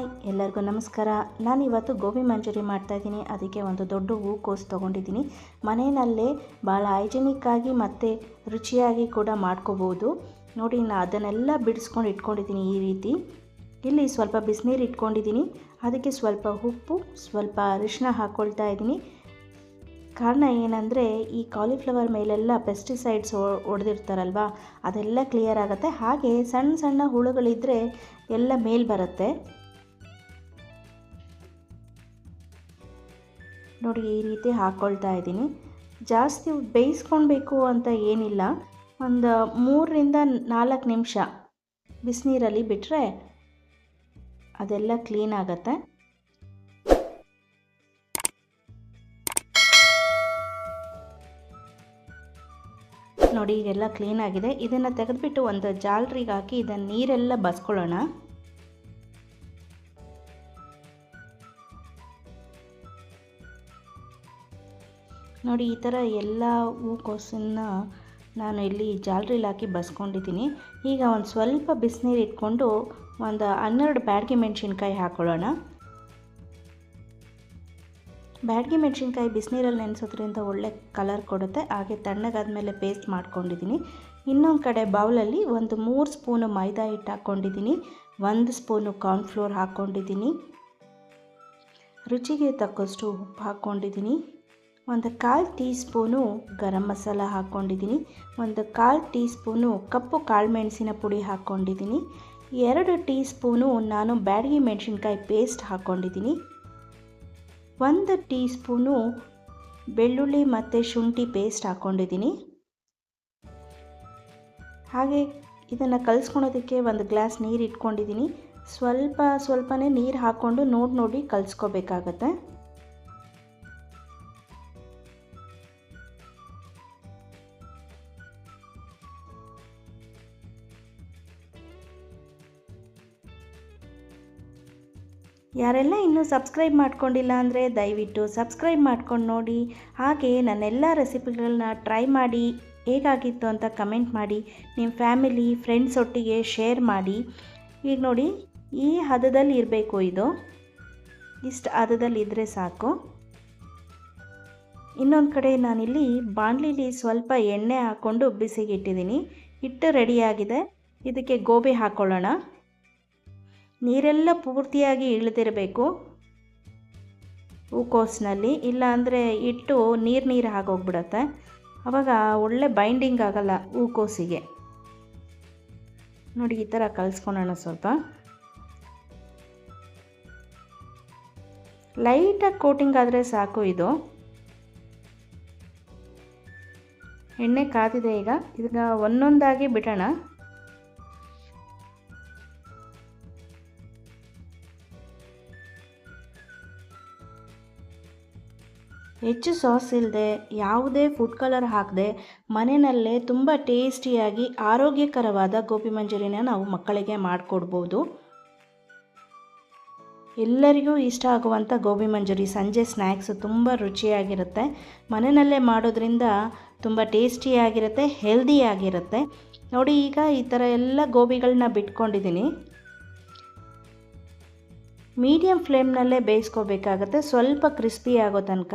Hi ಎಲ್ಲರಿಗೂ ನಮಸ್ಕಾರ. ನಾನಿವತ್ತು ಗೋಬಿ ಮಂಚೂರಿ ಮಾಡ್ತಾಯಿದ್ದೀನಿ. ಅದಕ್ಕೆ ಒಂದು ದೊಡ್ಡ ಹೂಕೋಸು ತೊಗೊಂಡಿದ್ದೀನಿ. ಮನೆಯಲ್ಲೇ ಭಾಳ ಹೈಜಿನಿಕ್ಕಾಗಿ ಮತ್ತು ರುಚಿಯಾಗಿ ಕೂಡ ಮಾಡ್ಕೋಬೋದು. ನೋಡಿ, ನಾನು ಅದನ್ನೆಲ್ಲ ಬಿಡಿಸ್ಕೊಂಡು ಇಟ್ಕೊಂಡಿದ್ದೀನಿ ಈ ರೀತಿ. ಇಲ್ಲಿ ಸ್ವಲ್ಪ ಬಿಸಿನೀರು ಇಟ್ಕೊಂಡಿದ್ದೀನಿ. ಅದಕ್ಕೆ ಸ್ವಲ್ಪ ಉಪ್ಪು, ಸ್ವಲ್ಪ ಅರಿಶಿನ ಹಾಕ್ಕೊಳ್ತಾ ಇದ್ದೀನಿ. ಕಾರಣ ಏನಂದರೆ, ಈ ಕಾಲಿಫ್ಲವರ್ ಮೇಲೆಲ್ಲ ಪೆಸ್ಟಿಸೈಡ್ಸ್ ಹೊಡೆದಿರ್ತಾರಲ್ವ, ಅದೆಲ್ಲ ಕ್ಲಿಯರ್ ಆಗುತ್ತೆ. ಹಾಗೆ ಸಣ್ಣ ಸಣ್ಣ ಹುಳುಗಳಿದ್ದರೆ ಎಲ್ಲ ಮೇಲೆ ಬರುತ್ತೆ. ನೋಡಿ, ಈ ರೀತಿ ಹಾಕ್ಕೊಳ್ತಾ ಇದ್ದೀನಿ. ಜಾಸ್ತಿ ಬೇಯಿಸ್ಕೊಳ್ಬೇಕು ಅಂತ ಏನಿಲ್ಲ. ಒಂದು 3ರಿಂದ 4 ನಿಮಿಷ ಬಿಸಿನೀರಲ್ಲಿ ಬಿಟ್ಟರೆ ಅದೆಲ್ಲ ಕ್ಲೀನ್ ಆಗುತ್ತೆ. ನೋಡಿ, ಇದೆಲ್ಲ ಕ್ಲೀನಾಗಿದೆ. ಇದನ್ನು ತೆಗೆದುಬಿಟ್ಟು ಒಂದು ಜಾಲರಿಗೆ ಹಾಕಿ ಇದನ್ನು ನೀರೆಲ್ಲ ಬಸ್ಕೊಳ್ಳೋಣ. ನೋಡಿ, ಈ ಥರ ಎಲ್ಲ ಹೂಕೋಸನ್ನು ನಾನು ಇಲ್ಲಿ ಜಾಲರಿಲಿ ಹಾಕಿ ಬಸ್ಕೊಂಡಿದ್ದೀನಿ. ಈಗ ಒಂದು ಸ್ವಲ್ಪ ಬಿಸಿನೀರು ಇಟ್ಕೊಂಡು ಒಂದು 12 ಬ್ಯಾಡಗಿ ಮೆಣಸಿನ್ಕಾಯಿ ಹಾಕ್ಕೊಳ್ಳೋಣ. ಬ್ಯಾಡಗಿ ಮೆಣಸಿನ್ಕಾಯಿ ಬಿಸಿನೀರಲ್ಲಿ ನೆನೆಸೋದ್ರಿಂದ ಒಳ್ಳೆ ಕಲರ್ ಕೊಡುತ್ತೆ. ಹಾಗೆ ತಣ್ಣಗಾದ್ಮೇಲೆ ಪೇಸ್ಟ್ ಮಾಡ್ಕೊಂಡಿದ್ದೀನಿ. ಇನ್ನೊಂದು ಕಡೆ ಬೌಲಲ್ಲಿ ಒಂದು 3 ಸ್ಪೂನು ಮೈದಾ ಹಿಟ್ಟು ಹಾಕ್ಕೊಂಡಿದ್ದೀನಿ. 1 ಸ್ಪೂನು ಕಾರ್ನ್ಫ್ಲೋರ್ ಹಾಕ್ಕೊಂಡಿದ್ದೀನಿ. ರುಚಿಗೆ ತಕ್ಕಷ್ಟು ಉಪ್ಪು ಹಾಕ್ಕೊಂಡಿದ್ದೀನಿ. ಒಂದು 1/4 ಟೀ ಸ್ಪೂನು ಗರಂ ಮಸಾಲ ಹಾಕ್ಕೊಂಡಿದ್ದೀನಿ. ಒಂದು 1/4 ಟೀ ಸ್ಪೂನು ಕಪ್ಪು ಕಾಳುಮೆಣಸಿನ ಪುಡಿ ಹಾಕ್ಕೊಂಡಿದ್ದೀನಿ. 2 ಟೀ ಸ್ಪೂನು ನಾನು ಬ್ಯಾಡಗಿ ಮೆಣಸಿನ್ಕಾಯಿ ಪೇಸ್ಟ್ ಹಾಕ್ಕೊಂಡಿದ್ದೀನಿ. 1 ಟೀ ಸ್ಪೂನು ಬೆಳ್ಳುಳ್ಳಿ ಮತ್ತು ಶುಂಠಿ ಪೇಸ್ಟ್ ಹಾಕ್ಕೊಂಡಿದ್ದೀನಿ. ಹಾಗೆ ಇದನ್ನು ಕಲಿಸ್ಕೊಳೋದಕ್ಕೆ ಒಂದು ಗ್ಲಾಸ್ ನೀರು ಇಟ್ಕೊಂಡಿದ್ದೀನಿ. ಸ್ವಲ್ಪನೇ ನೀರು ಹಾಕ್ಕೊಂಡು ನೋಡಿ ಕಲಿಸ್ಕೋಬೇಕಾಗತ್ತೆ. ಯಾರೆಲ್ಲ ಇನ್ನೂ ಸಬ್ಸ್ಕ್ರೈಬ್ ಮಾಡ್ಕೊಂಡಿಲ್ಲ ಅಂದರೆ ದಯವಿಟ್ಟು ಸಬ್ಸ್ಕ್ರೈಬ್ ಮಾಡ್ಕೊಂಡು ನೋಡಿ. ಹಾಗೆ ನನ್ನೆಲ್ಲ ರೆಸಿಪಿಗಳನ್ನ ಟ್ರೈ ಮಾಡಿ ಹೇಗಾಗಿತ್ತು ಅಂತ ಕಮೆಂಟ್ ಮಾಡಿ. ನಿಮ್ಮ ಫ್ಯಾಮಿಲಿ ಫ್ರೆಂಡ್ಸ್ ಒಟ್ಟಿಗೆ ಶೇರ್ ಮಾಡಿ. ಈಗ ನೋಡಿ, ಈ ಹದದಲ್ಲಿ ಇರಬೇಕು. ಇಷ್ಟು ಹದದಲ್ಲಿ ಇದ್ದರೆ ಸಾಕು. ಇನ್ನೊಂದು ಕಡೆ ನಾನಿಲ್ಲಿ ಬಾಣಲಿಲಿ ಸ್ವಲ್ಪ ಎಣ್ಣೆ ಹಾಕ್ಕೊಂಡು ಬಿಸಿಗೆ ಇಟ್ಟಿದ್ದೀನಿ. ಹಿಟ್ಟು ರೆಡಿಯಾಗಿದೆ. ಇದಕ್ಕೆ ಗೋಬಿ ಹಾಕ್ಕೊಳ್ಳೋಣ. ನೀರೆಲ್ಲ ಪೂರ್ತಿಯಾಗಿ ಇಳಿದಿರಬೇಕು ಹೂಕೋಸಿನಲ್ಲಿ, ಇಲ್ಲ ಅಂದರೆ ಹಿಟ್ಟು ನೀರು ಆಗೋಗ್ಬಿಡತ್ತೆ. ಆವಾಗ ಒಳ್ಳೆ ಬೈಂಡಿಂಗ್ ಆಗಲ್ಲ ಹೂಕೋಸಿಗೆ. ನೋಡಿ, ಈ ಥರ ಕಲಿಸ್ಕೊಳ್ಳೋಣ. ಸ್ವಲ್ಪ ಲೈಟಾಗಿ ಕೋಟಿಂಗ್ ಆದರೆ ಸಾಕು. ಇದು ಎಣ್ಣೆ ಕಾದಿದೆ. ಈಗ ಒಂದೊಂದಾಗಿ ಬಿಡೋಣ. ಹೆಚ್ಚು ಸಾಸ್ ಇಲ್ಲದೆ, ಯಾವುದೇ ಫುಡ್ ಕಲರ್ ಹಾಕದೆ ಮನೆಯಲ್ಲೇ ತುಂಬ ಟೇಸ್ಟಿಯಾಗಿ ಆರೋಗ್ಯಕರವಾದ ಗೋಬಿ ಮಂಚೂರಿನ ನಾವು ಮಕ್ಕಳಿಗೆ ಮಾಡಿಕೊಡ್ಬೋದು. ಎಲ್ಲರಿಗೂ ಇಷ್ಟ ಆಗುವಂಥ ಗೋಬಿ ಮಂಚೂರಿ ಸಂಜೆ ಸ್ನ್ಯಾಕ್ಸು ತುಂಬ ರುಚಿಯಾಗಿರುತ್ತೆ. ಮನೆಯಲ್ಲೇ ಮಾಡೋದ್ರಿಂದ ತುಂಬ ಟೇಸ್ಟಿಯಾಗಿರುತ್ತೆ, ಹೆಲ್ದಿಯಾಗಿರುತ್ತೆ. ನೋಡಿ, ಈಗ ಈ ಥರ ಎಲ್ಲ ಗೋಬಿಗಳನ್ನ ಬಿಟ್ಕೊಂಡಿದ್ದೀನಿ. ಮೀಡಿಯಮ್ ಫ್ಲೇಮ್ನಲ್ಲೇ ಬೇಯಿಸ್ಕೋಬೇಕಾಗತ್ತೆ, ಸ್ವಲ್ಪ ಕ್ರಿಸ್ಪಿ ಆಗೋ ತನಕ.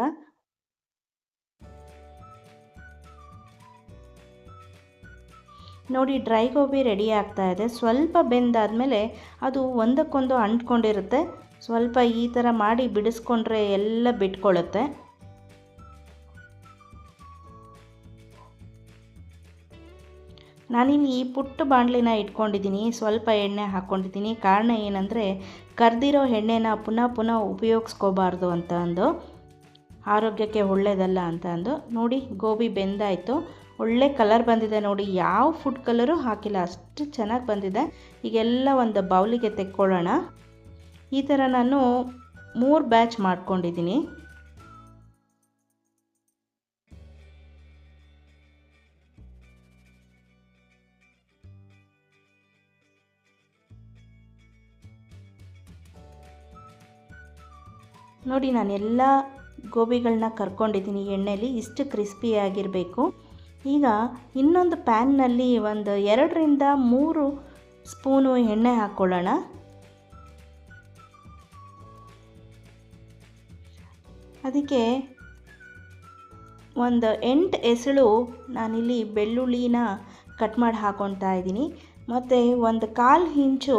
ನೋಡಿ, ಡ್ರೈ ಗೋಬಿ ರೆಡಿ ಆಗ್ತಾ ಇದೆ. ಸ್ವಲ್ಪ ಬೆಂದಾದಮೇಲೆ ಅದು ಒಂದಕ್ಕೊಂದು ಅಂಟ್ಕೊಂಡಿರುತ್ತೆ. ಸ್ವಲ್ಪ ಈ ಥರ ಮಾಡಿ ಬಿಡಿಸ್ಕೊಂಡ್ರೆ ಎಲ್ಲ ಬಿಟ್ಕೊಳ್ಳುತ್ತೆ. ನಾನಿಲ್ಲಿ ಈ ಪುಟ್ಟ ಬಾಣಲಿನ ಇಟ್ಕೊಂಡಿದ್ದೀನಿ. ಸ್ವಲ್ಪ ಎಣ್ಣೆ ಹಾಕ್ಕೊಂಡಿದ್ದೀನಿ. ಕಾರಣ ಏನಂದರೆ, ಕರ್ದಿರೋ ಎಣ್ಣೆನ ಪುನಃ ಉಪಯೋಗಿಸ್ಕೋಬಾರ್ದು ಅಂತ ಅಂದು, ಆರೋಗ್ಯಕ್ಕೆ ಒಳ್ಳೆಯದಲ್ಲ ಅಂತ ಅಂದು. ನೋಡಿ, ಗೋಬಿ ಬೆಂದಾಯಿತು. ಒಳ್ಳೆ ಕಲರ್ ಬಂದಿದೆ. ನೋಡಿ, ಯಾವ ಫುಡ್ ಕಲರು ಹಾಕಿಲ್ಲ, ಅಷ್ಟು ಚೆನ್ನಾಗಿ ಬಂದಿದೆ. ಈಗೆಲ್ಲ ಒಂದು ಬೌಲಿಗೆ ತೆಕ್ಕೊಳ್ಳೋಣ. ಈ ಥರ ನಾನು 3 ಬ್ಯಾಚ್ ಮಾಡ್ಕೊಂಡಿದ್ದೀನಿ. ನೋಡಿ, ನಾನು ಎಲ್ಲ ಗೋಬಿಗಳನ್ನ ಕರ್ಕೊಂಡಿದ್ದೀನಿ ಎಣ್ಣೆಲಿ. ಇಷ್ಟು ಕ್ರಿಸ್ಪಿಯಾಗಿರಬೇಕು. ಈಗ ಇನ್ನೊಂದು ಪ್ಯಾನ್ನಲ್ಲಿ ಒಂದು 2 ರಿಂದ 3 ಸ್ಪೂನು ಎಣ್ಣೆ ಹಾಕ್ಕೊಳ್ಳೋಣ. ಅದಕ್ಕೆ ಒಂದು 8 ಎಸಳು ನಾನಿಲ್ಲಿ ಬೆಳ್ಳುಳ್ಳಿನ ಕಟ್ ಮಾಡಿ ಹಾಕ್ಕೊಳ್ತಾ ಇದ್ದೀನಿ. ಮತ್ತು ಒಂದು 1/4 ಇಂಚು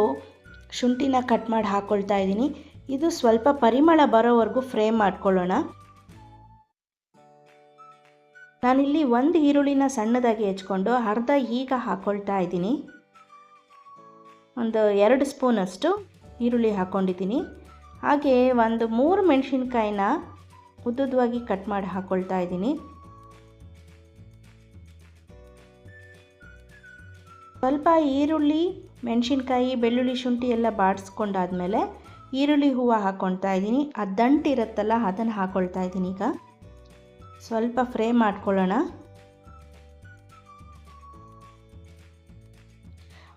ಶುಂಠಿನ ಕಟ್ ಮಾಡಿ ಹಾಕ್ಕೊಳ್ತಾ ಇದ್ದೀನಿ. ಇದು ಸ್ವಲ್ಪ ಪರಿಮಳ ಬರೋವರೆಗೂ ಫ್ರೈ ಮಾಡ್ಕೊಳ್ಳೋಣ. ನಾನಿಲ್ಲಿ ಒಂದು ಈರುಳ್ಳಿನ ಸಣ್ಣದಾಗಿ ಹೆಚ್ಕೊಂಡು ಅರ್ಧ ಈಗ ಹಾಕ್ಕೊಳ್ತಾ ಇದ್ದೀನಿ. ಒಂದು 2 ಸ್ಪೂನಷ್ಟು ಈರುಳ್ಳಿ ಹಾಕ್ಕೊಂಡಿದ್ದೀನಿ. ಹಾಗೆ ಒಂದು 3 ಮೆಣಸಿನ್ಕಾಯಿನ ಉದ್ದುದ್ದವಾಗಿ ಕಟ್ ಮಾಡಿ ಹಾಕ್ಕೊಳ್ತಾ ಇದ್ದೀನಿ. ಸ್ವಲ್ಪ ಈರುಳ್ಳಿ, ಮೆಣಸಿನ್ಕಾಯಿ, ಬೆಳ್ಳುಳ್ಳಿ, ಶುಂಠಿ ಎಲ್ಲ ಬಾಡಿಸ್ಕೊಂಡಾದ್ಮೇಲೆ ಈರುಳ್ಳಿ ಹೂವು ಹಾಕ್ಕೊಳ್ತಾ ಇದ್ದೀನಿ. ಆ ದಂಟು ಇರುತ್ತಲ್ಲ ಅದನ್ನು ಹಾಕ್ಕೊಳ್ತಾ ಇದ್ದೀನಿ. ಈಗ ಸ್ವಲ್ಪ ಫ್ರೈ ಮಾಡ್ಕೊಳ್ಳೋಣ.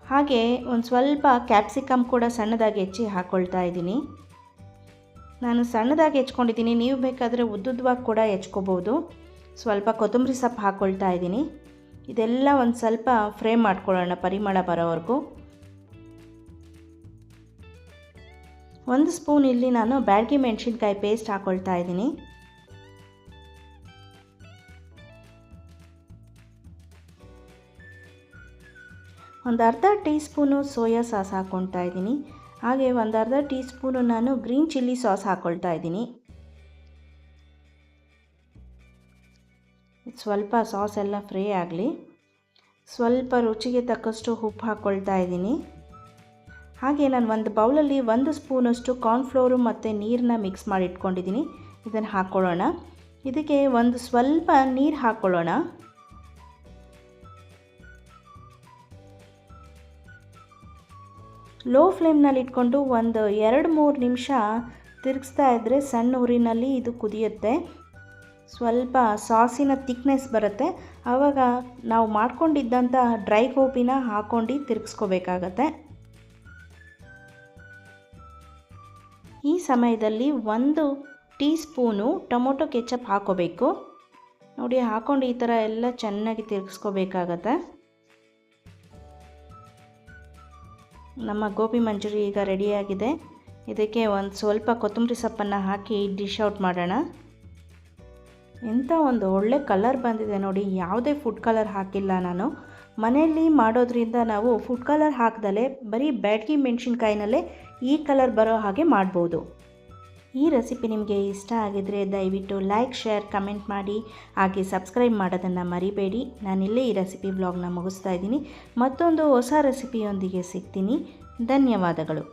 ಹಾಗೆ ಒಂದು ಸ್ವಲ್ಪ ಕ್ಯಾಪ್ಸಿಕಮ್ ಕೂಡ ಸಣ್ಣದಾಗಿ ಹೆಚ್ಚಿ ಹಾಕ್ಕೊಳ್ತಾ ಇದ್ದೀನಿ. ನಾನು ಸಣ್ಣದಾಗಿ ಹೆಚ್ಕೊಂಡಿದ್ದೀನಿ, ನೀವು ಬೇಕಾದರೆ ಉದ್ದುದ್ದವಾಗಿ ಕೂಡ ಹೆಚ್ಕೋಬೋದು. ಸ್ವಲ್ಪ ಕೊತ್ತಂಬರಿ ಸೊಪ್ಪು ಹಾಕ್ಕೊಳ್ತಾ ಇದ್ದೀನಿ. ಇದೆಲ್ಲ ಒಂದು ಸ್ವಲ್ಪ ಫ್ರೈ ಮಾಡ್ಕೊಳ್ಳೋಣ ಪರಿಮಳ ಬರೋವರೆಗೂ. 1 ಸ್ಪೂನ್ ಇಲ್ಲಿ ನಾನು ಬ್ಯಾಡಗಿ ಮೆಣಸಿನ್ಕಾಯಿ ಪೇಸ್ಟ್ ಹಾಕ್ಕೊಳ್ತಾ ಇದ್ದೀನಿ. ಒಂದು ಅರ್ಧ ಟೀ ಸ್ಪೂನು ಸೋಯಾ ಸಾಸ್ ಹಾಕ್ಕೊಳ್ತಾ ಇದ್ದೀನಿ. ಹಾಗೆ ಒಂದು ಅರ್ಧ ಟೀ ಸ್ಪೂನು ನಾನು ಗ್ರೀನ್ ಚಿಲ್ಲಿ ಸಾಸ್ ಹಾಕ್ಕೊಳ್ತಾ ಇದ್ದೀನಿ. ಸ್ವಲ್ಪ ಸಾಸ್ ಎಲ್ಲ ಫ್ರೈ ಆಗಲಿ. ಸ್ವಲ್ಪ ರುಚಿಗೆ ತಕ್ಕಷ್ಟು ಉಪ್ಪು ಹಾಕ್ಕೊಳ್ತಾ ಇದ್ದೀನಿ. ಹಾಗೆ ನಾನು ಒಂದು ಬೌಲಲ್ಲಿ 1 ಸ್ಪೂನಷ್ಟು ಕಾರ್ನ್ಫ್ಲೋರು ಮತ್ತು ನೀರನ್ನ ಮಿಕ್ಸ್ ಮಾಡಿ ಇಟ್ಕೊಂಡಿದ್ದೀನಿ. ಇದನ್ನು ಹಾಕ್ಕೊಳ್ಳೋಣ. ಇದಕ್ಕೆ ಒಂದು ಸ್ವಲ್ಪ ನೀರು ಹಾಕ್ಕೊಳ್ಳೋಣ. ಲೋ ಫ್ಲೇಮ್ನಲ್ಲಿ ಇಟ್ಕೊಂಡು ಒಂದು 2-3 ನಿಮಿಷ ತಿರುಗಿಸ್ತಾ ಇದ್ದರೆ ಸಣ್ಣ ಉರಿನಲ್ಲಿ ಇದು ಕುದಿಯುತ್ತೆ. ಸ್ವಲ್ಪ ಸಾಸಿನ ತಿಕ್ನೆಸ್ ಬರುತ್ತೆ. ಆವಾಗ ನಾವು ಮಾಡ್ಕೊಂಡಿದ್ದಂಥ ಡ್ರೈ ಗೋಬಿನ ಹಾಕ್ಕೊಂಡು ತಿರುಗಿಸ್ಕೋಬೇಕಾಗತ್ತೆ. ಈ ಸಮಯದಲ್ಲಿ 1 ಟೀ ಸ್ಪೂನು ಟೊಮೊಟೊ ಕೆಚಪ್ ಹಾಕ್ಕೋಬೇಕು. ನೋಡಿ, ಹಾಕ್ಕೊಂಡು ಈ ಥರ ಎಲ್ಲ ಚೆನ್ನಾಗಿ ತಿರುಗಿಸ್ಕೋಬೇಕಾಗತ್ತೆ. ನಮ್ಮ ಗೋಬಿ ಮಂಚೂರಿ ಈಗ ರೆಡಿಯಾಗಿದೆ. ಇದಕ್ಕೆ ಒಂದು ಸ್ವಲ್ಪ ಕೊತ್ತಂಬರಿ ಸೊಪ್ಪನ್ನು ಹಾಕಿ ಡಿಶ್ ಔಟ್ ಮಾಡೋಣ. ಎಂಥ ಒಂದು ಒಳ್ಳೆ ಕಲರ್ ಬಂದಿದೆ ನೋಡಿ. ಯಾವುದೇ ಫುಡ್ ಕಲರ್ ಹಾಕಿಲ್ಲ ನಾನು. ಮನೆಯಲ್ಲಿ ಮಾಡೋದ್ರಿಂದ ನಾವು ಫುಡ್ ಕಲರ್ ಹಾಕ್ದಲೇ ಬರೀ ಬ್ಯಾಡಗಿ ಮೆಣಸಿನ್ಕಾಯಿನಲ್ಲೇ ಈ ಕಲರ್ ಬರೋ ಹಾಗೆ ಮಾಡ್ಬೋದು. ಈ ರೆಸಿಪಿ ನಿಮಗೆ ಇಷ್ಟ ಆಗಿದರೆ ದಯವಿಟ್ಟು ಲೈಕ್, ಶೇರ್, ಕಮೆಂಟ್ ಮಾಡಿ. ಹಾಗೆ ಸಬ್ಸ್ಕ್ರೈಬ್ ಮಾಡೋದನ್ನು ಮರಿಬೇಡಿ. ನಾನಿಲ್ಲೇ ಈ ರೆಸಿಪಿ ವ್ಲಾಗ್ನ ಮುಗಿಸ್ತಾ ಇದ್ದೀನಿ. ಮತ್ತೊಂದು ಹೊಸ ರೆಸಿಪಿಯೊಂದಿಗೆ ಸಿಗ್ತೀನಿ. ಧನ್ಯವಾದಗಳು.